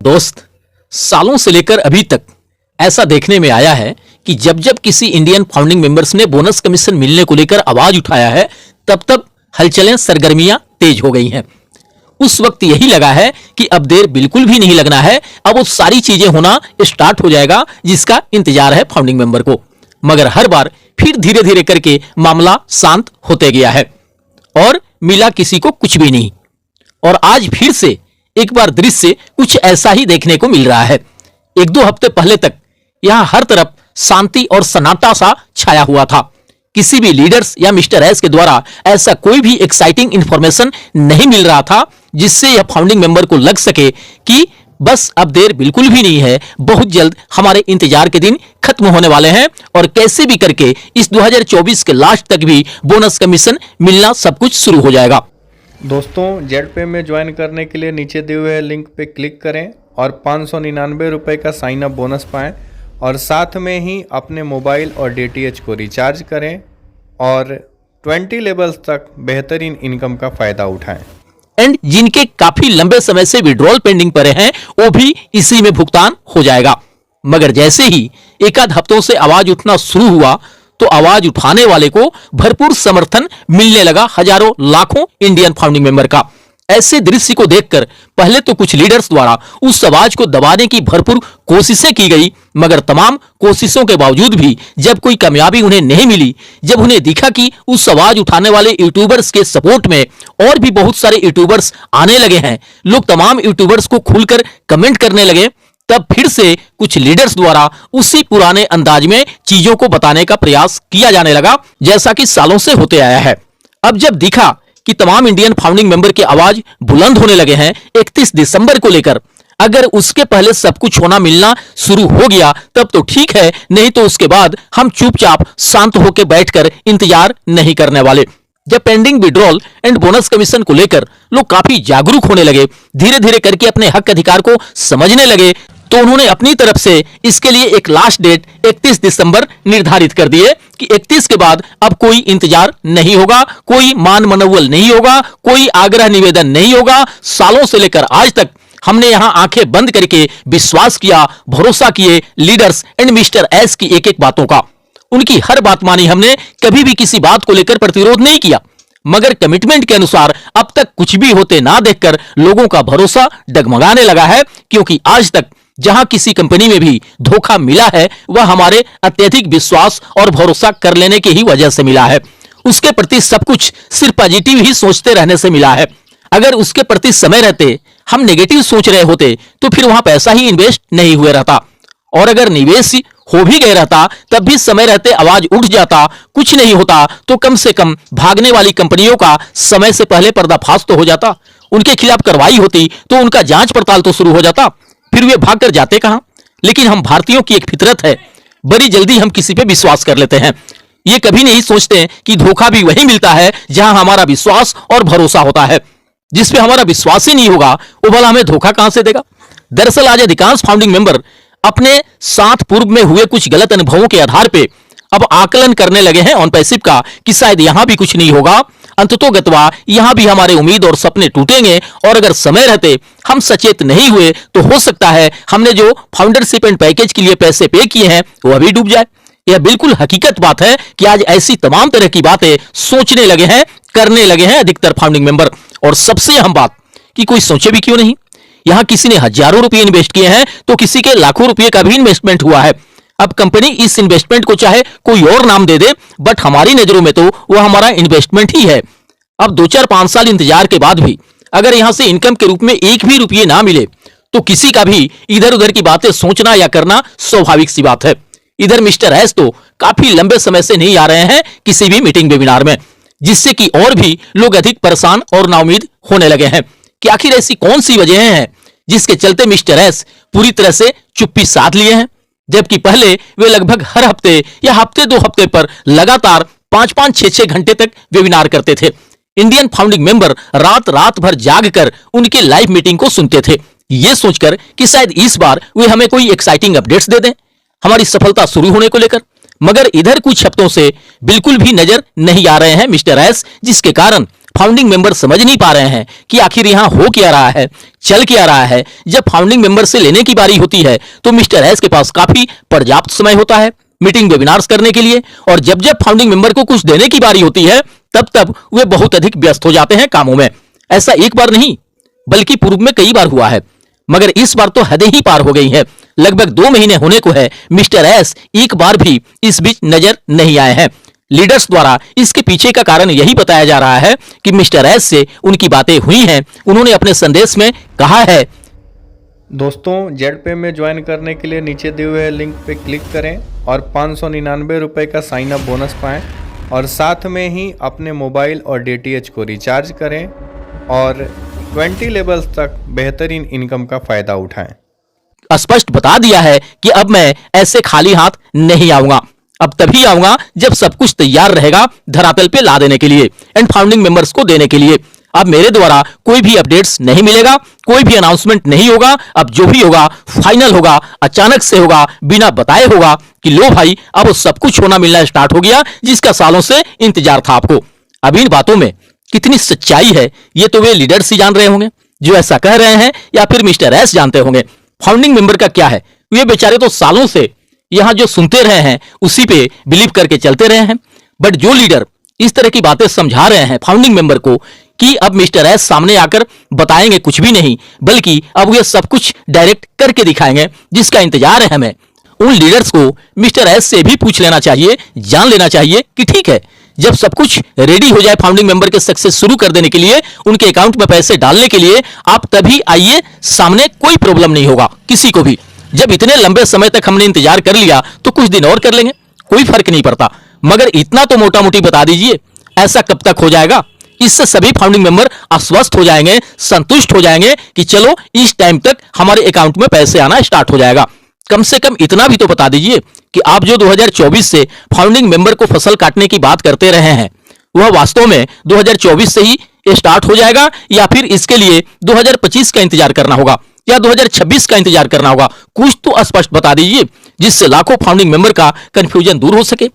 दोस्त, सालों से लेकर अभी तक ऐसा देखने में आया है कि जब जब किसी इंडियन फाउंडिंग मेंबर्स ने बोनस कमीशन मिलने को लेकर आवाज उठाया है, तब तब हलचलें सरगर्मियां तेज हो गई हैं। उस वक्त यही लगा है कि अब देर बिल्कुल भी नहीं लगना है, अब वो सारी चीजें होना स्टार्ट हो जाएगा जिसका इंतजार है फाउंडिंग मेंबर को। मगर हर बार फिर धीरे धीरे करके मामला शांत होते गया है और मिला किसी को कुछ भी नहीं। और आज फिर से एक बार दृश्य कुछ ऐसा ही देखने को मिल रहा है। एक दो हफ्ते पहले तक यहां हर तरफ शांति और सन्नाटा सा छाया हुआ था। किसी भी लीडर्स या मिस्टर एस के द्वारा ऐसा कोई भी एक्साइटिंग इंफॉर्मेशन नहीं मिल रहा था जिससे यह फाउंडिंग मेंबर को लग सके कि बस अब देर बिल्कुल भी नहीं है, बहुत जल्द हमारे इंतजार के दिन खत्म होने वाले हैं और कैसे भी करके इस 2024 के लास्ट तक भी बोनस कमीशन मिलना सब कुछ शुरू हो जाएगा। दोस्तों, जेड पे में ज्वाइन करने के लिए नीचे दिए हुए लिंक पे क्लिक करें और 599 रुपये का साइन अप बोनस पाएं और साथ में ही अपने मोबाइल और डीटीएच को रिचार्ज करें और 20 लेवल्स तक बेहतरीन इनकम का फ़ायदा उठाएं। एंड जिनके काफी लंबे समय से विड्रॉल पेंडिंग पड़े हैं वो भी इसी में भुगतान हो जाएगा। मगर जैसे ही एक आध हफ्तों से आवाज उठना शुरू हुआ तो आवाज उठाने वाले को भरपूर समर्थन मिलने लगा हजारों लाखों इंडियन फाउंडिंग मेंबर का। ऐसे दृश्य को देखकर पहले तो कुछ लीडर्स द्वारा उस आवाज को दबाने की भरपूर कोशिशें की गई, मगर तमाम कोशिशों के बावजूद भी जब कोई कामयाबी उन्हें नहीं मिली, जब उन्हें दिखा कि उस आवाज उठाने वाले यूट्यूबर्स के सपोर्ट में और भी बहुत सारे यूट्यूबर्स आने लगे हैं, लोग तमाम यूट्यूबर्स को खुलकर कमेंट करने लगे, तब फिर से कुछ लीडर्स द्वारा उसी पुराने अंदाज में चीजों को बताने का प्रयास किया जाने लगा जैसा कि सालों से होते आया है। अब जब दिखा कि तमाम इंडियन फाउंडिंग मेंबर की आवाज बुलंद होने लगे हैं 31 दिसंबर को लेकर, अगर उसके पहले सब कुछ होना मिलना शुरू हो गया तब तो ठीक है, नहीं तो उसके बाद हम चुपचाप शांत होकर बैठकर इंतजार नहीं करने वाले। जब pending withdrawal and bonus commission को लेकर लोग काफी जागरूक होने लगे, धीरे धीरे करके अपने हक अधिकार को समझने लगे, तो उन्होंने अपनी तरफ से इसके लिए एक लास्ट डेट 31 दिसंबर निर्धारित कर दिए कि 31 के बाद अब कोई इंतजार नहीं होगा, कोई मान मनौवल नहीं होगा, कोई आग्रह निवेदन नहीं होगा। सालों से लेकर आज तक हमने यहां आंखें बंद करके विश्वास किया, भरोसा किए लीडर्स एंड मिस्टर एस की एक एक बातों का। उनकी हर बात मानी हमने, कभी भी किसी बात को लेकर प्रतिरोध नहीं किया, मगर कमिटमेंट के अनुसार अब तक कुछ भी होते ना देखकर लोगों का भरोसा डगमगाने लगा है, क्योंकि आज तक जहां किसी कंपनी में भी धोखा मिला है वह हमारे अत्यधिक विश्वास और भरोसा कर लेने की ही वजह से मिला है। उसके प्रति सब कुछ सिर्फ पॉजिटिव ही सोचते रहने से मिला है। अगर उसके प्रति समय रहते हम नेगेटिव सोच रहे होते तो फिर वहां पैसा ही इन्वेस्ट नहीं हुए रहता, और अगर निवेश हो भी गया रहता तब भी समय रहते आवाज उठ जाता, कुछ नहीं होता तो कम से कम भागने वाली कंपनियों का समय से पहले पर्दाफाश तो हो जाता, उनके खिलाफ कार्रवाई होती तो उनका जांच पड़ताल तो शुरू हो जाता, फिर वे भागकर जाते कहां। लेकिन हम भारतीयों की एक फितरत है, बड़ी जल्दी हम किसी पे विश्वास कर लेते हैं। ये कभी नहीं सोचते कि धोखा भी वही मिलता है जहां हमारा विश्वास और भरोसा होता है। जिस पे हमारा विश्वास ही नहीं होगा वो भला हमें धोखा कहां से देगा। दरअसल आज अधिकांश फाउंडिंग मेंबर अपने साथ पूर्व में हुए कुछ गलत अनुभवों के आधार पे अब आकलन करने लगे हैं ऑन पैसिव का कि शायद यहां भी कुछ नहीं होगा, अंततोगत्वा यहां भी हमारे उम्मीद और सपने टूटेंगे, और अगर समय रहते हम सचेत नहीं हुए तो हो सकता है हमने जो फाउंडरशिप एंड पैकेज के लिए पैसे पे किए हैं वो अभी डूब जाए। यह बिल्कुल हकीकत बात है कि आज ऐसी तमाम तरह की बातें सोचने लगे हैं, करने लगे हैं अधिकतर फाउंडिंग मेंबर। और सबसे अहम बात कि कोई सोचे भी क्यों नहीं, यहां किसी ने हजारों रुपए इन्वेस्ट किए हैं तो किसी के लाखों रुपए का भी इन्वेस्टमेंट हुआ है। अब कंपनी इस इन्वेस्टमेंट को चाहे कोई और नाम दे दे, बट हमारी नजरों में तो वह हमारा इन्वेस्टमेंट ही है। अब 2-4-5 साल इंतजार के बाद भी अगर यहां से इनकम के रूप में एक भी रुपये ना मिले तो किसी का भी इधर उधर की बातें सोचना या करना स्वाभाविक सी बात है। इधर मिस्टर एस तो काफी लंबे समय से नहीं आ रहे हैं किसी भी मीटिंग वेबिनार में, जिससे कि और भी लोग अधिक परेशान और नाउमीद होने लगे हैं कि आखिर ऐसी कौन सी वजह है जिसके चलते मिस्टर एस पूरी तरह से चुप्पी साध लिए हैं, जबकि पहले वे लगभग हर हफ्ते या हफ्ते 2 हफ्ते पर लगातार 5-5, 6-6 घंटे तक वेबिनार करते थे। इंडियन फाउंडिंग मेंबर रात भर जाग कर उनके लाइव मीटिंग को सुनते थे, ये सोचकर कि शायद इस बार वे हमें कोई एक्साइटिंग अपडेट्स दे दें, हमारी सफलता शुरू होने को लेकर। मगर इधर कुछ हफ्तों से बिल्कुल भी नजर नहीं आ रहे हैं मिस्टर एस, जिसके कारण फाउंडिंग मेंबर समझ नहीं पा रहे हैं कि आखिर यहां हो क्या रहा है, चल क्या रहा है। जब फाउंडिंग मेंबर से लेने की बारी होती है तो मिस्टर एस के पास काफी पर्याप्त समय होता है मीटिंग वेबिनार्स करने के लिए, और जब जब फाउंडिंग मेंबर को कुछ देने की बारी होती है तब तब वे बहुत अधिक व्यस्त हो जाते हैं कामों में। ऐसा एक बार नहीं बल्कि पूर्व में कई बार हुआ है, मगर इस बार तो हदें ही पार हो गई है। लगभग 2 महीने होने को है मिस्टर एस एक बार भी इस बीच नजर नहीं आए हैं। लीडर्स द्वारा इसके पीछे का कारण यही बताया जा रहा है कि मिस्टर एस से उनकी बातें हुई हैं। उन्होंने अपने संदेश में कहा है, दोस्तों जेडपे में ज्वाइन करने के लिए नीचे दिए हुए लिंक पे क्लिक करें और 599 रुपये का साइन अप बोनस पाएं, और साथ में ही अपने मोबाइल और डीटीएच को रिचार्ज करें और 20 लेवल्स तक बेहतरीन इनकम का फायदा उठाएं। स्पष्ट बता दिया है कि अब मैं ऐसे खाली हाथ नहीं आऊंगा। अब तभी आऊंगा जब सब कुछ तैयार रहेगा धरातल पे ला देने के लिए एंड फाउंडिंग मेंबर्स को देने के लिए। अब मेरे द्वारा कोई भी अपडेट्स नहीं मिलेगा, कोई भी अनाउंसमेंट नहीं होगा। अब जो भी होगा फाइनल होगा, अचानक से होगा, बिना बताए होगा कि लो भाई अब सब कुछ होना मिलना स्टार्ट हो गया जिसका सालों से इंतजार था आपको। अब इन बातों में कितनी सच्चाई है ये तो वे लीडर्स ही जान रहे होंगे जो ऐसा कह रहे हैं, या फिर मिस्टर एस जानते होंगे। फाउंडिंग मेंबर का क्या है, वे बेचारे तो सालों से यहां जो सुनते रहे हैं उसी पे बिलीव करके चलते रहे हैं। बट जो लीडर इस तरह की बातें समझा रहे हैं फाउंडिंग मेंबर को कि अब मिस्टर एस सामने आकर बताएंगे कुछ भी नहीं, बल्कि अब वे सब कुछ डायरेक्ट करके दिखाएंगे जिसका इंतजार है हमें, उन लीडर्स को मिस्टर एस से भी पूछ लेना चाहिए, जान लेना चाहिए कि ठीक है जब सब कुछ रेडी हो जाए फाउंडिंग मेंबर के सक्सेस शुरू कर देने के लिए, उनके अकाउंट में पैसे डालने के लिए, आप तभी आइए सामने, कोई प्रॉब्लम नहीं होगा किसी को भी। जब इतने लंबे समय तक हमने इंतजार कर लिया तो कुछ दिन और कर लेंगे, कोई फर्क नहीं पड़ता। मगर इतना तो मोटा मोटी बता दीजिए ऐसा कब तक हो जाएगा। इससे सभी फाउंडिंग मेंबर आश्वस्त हो जाएंगे, संतुष्ट हो जाएंगे कि चलो इस टाइम तक हमारे अकाउंट में पैसे आना स्टार्ट हो जाएगा। कम से कम इतना भी तो बता दीजिए कि आप जो 2024 से फाउंडिंग मेंबर को फसल काटने की बात करते रहे हैं वह वास्तव में 2024 से ही स्टार्ट हो जाएगा, या फिर इसके लिए 2025 का इंतजार करना होगा या 2026 का इंतजार करना होगा। कुछ तो स्पष्ट बता दीजिए जिससे लाखों फाउंडिंग मेंबर का कंफ्यूजन दूर हो सके।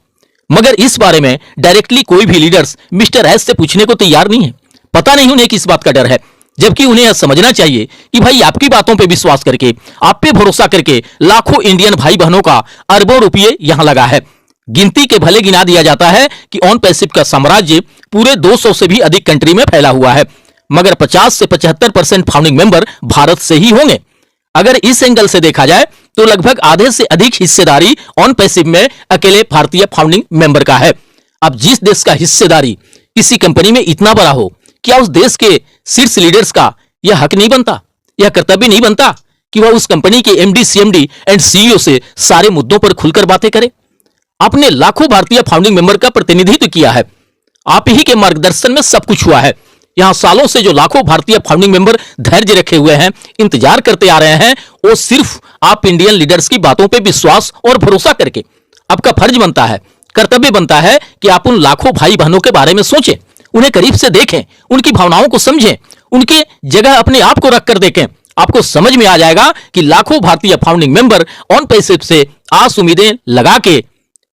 मगर इस बारे में डायरेक्टली कोई भी लीडर्स मिस्टर एस से पूछने को तैयार नहीं है। पता नहीं उन्हें किस बात का डर है, जबकि उन्हें यह समझना चाहिए कि भाई आपकी बातों पे विश्वास करके, आप पे भरोसा करके लाखों इंडियन भाई बहनों का अरबों रुपये यहां लगा है। गिनती के भले गिना दिया जाता है कि ऑन पैसिव का साम्राज्य पूरे 200 से भी अधिक कंट्री में फैला हुआ है, मगर 50 से 75% फाउंडिंग मेंबर भारत से ही होंगे। अगर इस एंगल से देखा जाए तो लगभग आधे से अधिक हिस्सेदारी ऑन पैसिव में अकेले भारतीय फाउंडिंग मेंबर का है। अब जिस देश का हिस्सेदारी किसी कंपनी में इतना बड़ा हो, क्या उस देश के शीर्ष लीडर्स का यह हक नहीं बनता, यह कर्तव्य नहीं बनता कि वह उस कंपनी के एमडी, सीएमडी एंड सीईओ से सारे मुद्दों पर खुलकर बातें करे। आपने लाखों भारतीय फाउंडिंग मेंबर का प्रतिनिधित्व किया है, आप ही के मार्गदर्शन में सब कुछ हुआ है। यहां सालों से जो लाखों भारतीय फाउंडिंग मेंबर धैर्य रखे हुए हैं, इंतजार करते आ रहे हैं, वो सिर्फ आप इंडियन लीडर्स की बातों पे विश्वास और भरोसा करके। आपका फर्ज बनता है, कर्तव्य बनता है कि आप उन लाखों भाई बहनों के बारे में सोचें, उन्हें करीब से देखें, उनकी भावनाओं को समझें, उनके जगह अपने आप को रखकर देखें। आपको समझ में आ जाएगा कि लाखों भारतीय फाउंडिंग मेंबर ऑन पैसिव से आस उम्मीदें लगा के,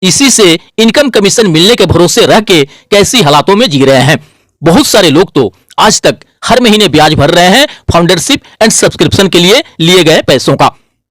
इसी से इनकम कमीशन मिलने के भरोसे रह के कैसी हालातों में जी रहे हैं। बहुत सारे लोग तो आज तक हर महीने ब्याज भर रहे हैं फाउंडरशिप एंड सब्सक्रिप्शन के लिए लिए गए पैसों का।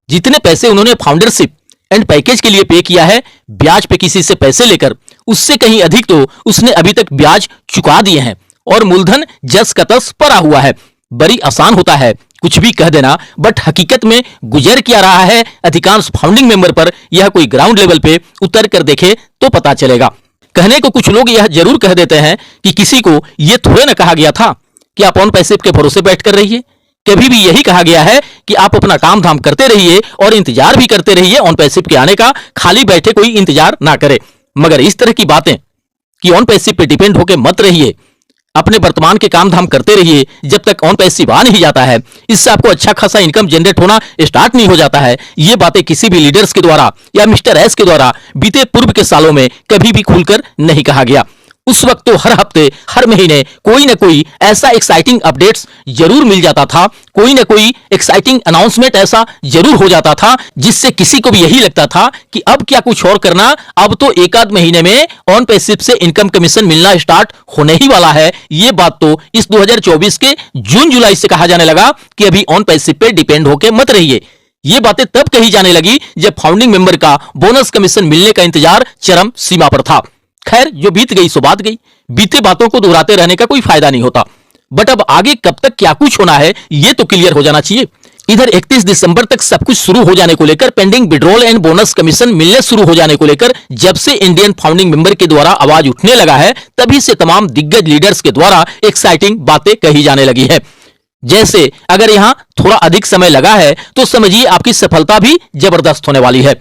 जितने पैसे उन्होंने फाउंडरशिप एंड पैकेज के लिए पे किया है ब्याज पे किसी से पैसे लेकर, उससे कहीं अधिक तो उसने अभी तक ब्याज चुका दिए हैं और मूलधन जस का तस पड़ा हुआ है। बड़ी आसान होता है कुछ भी कह देना, बट हकीकत में गुजर क्या रहा है अधिकांश फाउंडिंग मेंबर पर, यह कोई ग्राउंड लेवल पे उतर कर देखे तो पता चलेगा। कहने को कुछ लोग यह जरूर कह देते हैं कि किसी को यह थोड़े ना कहा गया था कि आप ऑन पैसिव के भरोसे बैठ कर रहिए। कभी भी यही कहा गया है कि आप अपना काम धाम करते रहिए और इंतजार भी करते रहिए ऑन पैसिव के आने का, खाली बैठे कोई इंतजार ना करे। मगर इस तरह की बातें कि ऑन पैसिव पे डिपेंड होकर मत रहिए, अपने वर्तमान के काम धाम करते रहिए जब तक ऑन पैसिव आ नहीं जाता है, इससे आपको अच्छा खासा इनकम जनरेट होना स्टार्ट नहीं हो जाता है। ये बातें किसी भी लीडर्स के द्वारा या मिस्टर एस के द्वारा बीते पूर्व के सालों में कभी भी खुलकर नहीं कहा गया। उस वक्त तो हर हफ्ते हर महीने कोई ना कोई ऐसा एक्साइटिंग अपडेट्स जरूर मिल जाता था, कोई ना कोई एक्साइटिंग अनाउंसमेंट ऐसा जरूर हो जाता था जिससे किसी को भी यही लगता था कि अब क्या कुछ और करना, अब तो एक आध महीने में ऑन पैसिव से इनकम कमीशन मिलना स्टार्ट होने ही वाला है। ये बात तो इस 2024 के जून जुलाई से कहा जाने लगा कि अभी ऑन पैसिव पे डिपेंड होके मत रहिए। ये बातें तब कही जाने लगी जब फाउंडिंग मेंबर का बोनस कमीशन मिलने का इंतजार चरम सीमा पर था। खैर, जो बीत गई सो बात गई, बीते बातों को दोहराते रहने का कोई फायदा नहीं होता। बट अब आगे कब तक क्या कुछ होना है ये तो क्लियर हो जाना चाहिए। इधर 31 दिसंबर तक सब कुछ शुरू हो जाने को लेकर, pending withdrawal and bonus commission मिलने शुरू हो जाने को लेकर जब से इंडियन फाउंडिंग मेंबर के द्वारा आवाज उठने लगा है, तभी से तमाम दिग्गज लीडर्स के द्वारा एक्साइटिंग बातें कही जाने लगी है। जैसे अगर यहां थोड़ा अधिक समय लगा है तो समझिए आपकी सफलता भी जबरदस्त होने वाली है।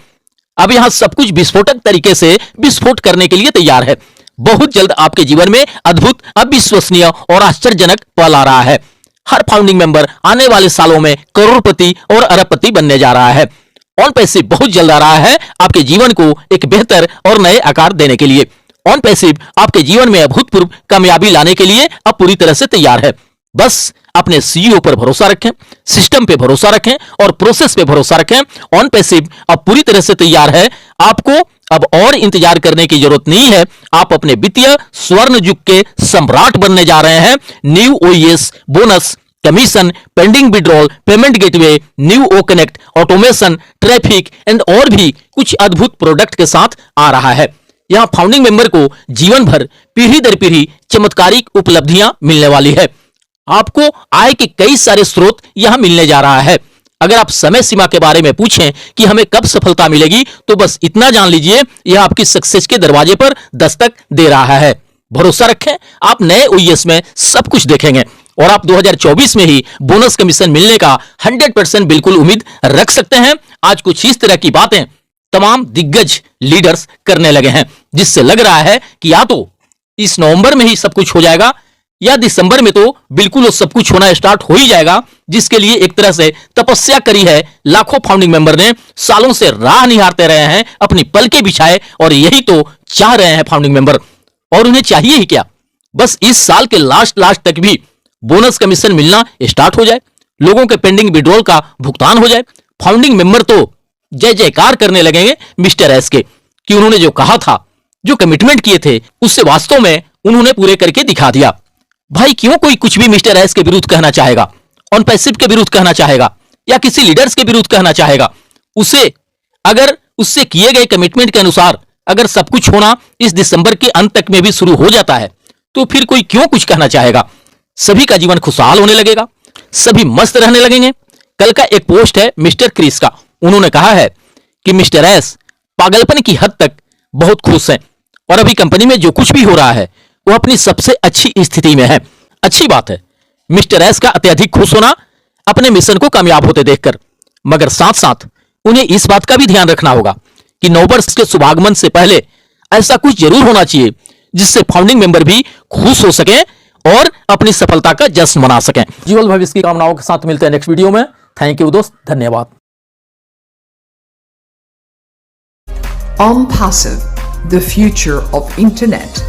अब यहां सब कुछ विस्फोटक तरीके से विस्फोट करने के लिए तैयार है। बहुत जल्द आपके जीवन में अद्भुत, अविश्वसनीय और आश्चर्यजनक पल आ रहा है। हर फाउंडिंग मेंबर आने वाले सालों में करोड़पति और अरबपति बनने जा रहा है। ऑन पैसिव बहुत जल्द आ रहा है आपके जीवन को एक बेहतर और नए आकार देने के लिए। ऑन पैसिव आपके जीवन में अभूतपूर्व कामयाबी लाने के लिए अब पूरी तरह से तैयार है। बस अपने सीईओ पर भरोसा रखें, सिस्टम पे भरोसा रखें और प्रोसेस पे भरोसा रखें। ऑन पैसिव अब पूरी तरह से तैयार है। आपको अब और इंतजार करने की जरूरत नहीं है। आप अपने वित्तीय स्वर्ण युग के सम्राट बनने जा रहे हैं। New OES, bonus, commission, pending withdrawal, payment gateway, new O connect, automation, traffic and और भी कुछ अद्भुत प्रोडक्ट के साथ आ रहा है। यहां फाउंडिंग मेंबर को जीवन भर पीढ़ी दर पीढ़ी चमत्कारिक उपलब्धियां मिलने वाली है। आपको आय के कई सारे स्रोत यहां मिलने जा रहा है। अगर आप समय सीमा के बारे में पूछें कि हमें कब सफलता मिलेगी, तो बस इतना जान लीजिए यह आपकी सक्सेस के दरवाजे पर दस्तक दे रहा है। भरोसा रखें, आप नए ओईएस में सब कुछ देखेंगे और आप 2024 में ही बोनस कमीशन मिलने का 100% बिल्कुल उम्मीद रख सकते हैं। आज कुछ इस तरह की बातें तमाम दिग्गज लीडर्स करने लगे हैं, जिससे लग रहा है कि या तो इस नवंबर में ही सब कुछ हो जाएगा या दिसंबर में तो बिल्कुल वो सब कुछ होना स्टार्ट हो ही जाएगा, जिसके लिए एक तरह से तपस्या करी है लाखों फाउंडिंग मेंबर ने। सालों से राह निहारते रहे हैं, अपनी पलकें बिछाए, और यही तो चाह रहे हैं फाउंडिंग मेंबर। और उन्हें चाहिए ही क्या, बस इस साल के लास्ट तक भी बोनस कमीशन मिलना स्टार्ट हो जाए, लोगों के पेंडिंग विड्रॉल का भुगतान हो जाए। फाउंडिंग मेंबर तो जय जयकार करने लगेंगे मिस्टर एस के कि उन्होंने जो कहा था, जो कमिटमेंट किए थे, उससे वास्तव में उन्होंने पूरे करके दिखा दिया। भाई, क्यों कोई कुछ भी मिस्टर एस के विरुद्ध कहना चाहेगा, ऑन पैसिव के विरुद्ध कहना चाहेगा या किसी लीडर्स के विरुद्ध कहना चाहेगा? उसे अगर उससे किए गए कमिटमेंट के अनुसार अगर सब कुछ होना इस दिसंबर के अंत तक में भी शुरू हो जाता है, तो फिर कोई क्यों कुछ कहना चाहेगा? सभी का जीवन खुशहाल होने लगेगा, सभी मस्त रहने लगेंगे। कल का एक पोस्ट है मिस्टर क्रिस का। उन्होंने कहा है कि मिस्टर एस पागलपन की हद तक बहुत खुश हैं और अभी कंपनी में जो कुछ भी हो रहा है वो अपनी सबसे अच्छी स्थिति में है। अच्छी बात है मिस्टर एस का अत्यधिक खुश होना अपने मिशन को कामयाब होते देखकर, मगर साथ साथ उन्हें इस बात का भी ध्यान रखना होगा कि नववर्ष के शुभागमन से पहले ऐसा कुछ जरूर होना चाहिए जिससे फाउंडिंग मेंबर भी खुश हो सके और अपनी सफलता का जश्न मना सकें। जीवन भविष्य की कामनाओं के साथ मिलते हैं नेक्स्ट वीडियो में। थैंक यू दोस्त, धन्यवाद। OnPassive, the future of internet.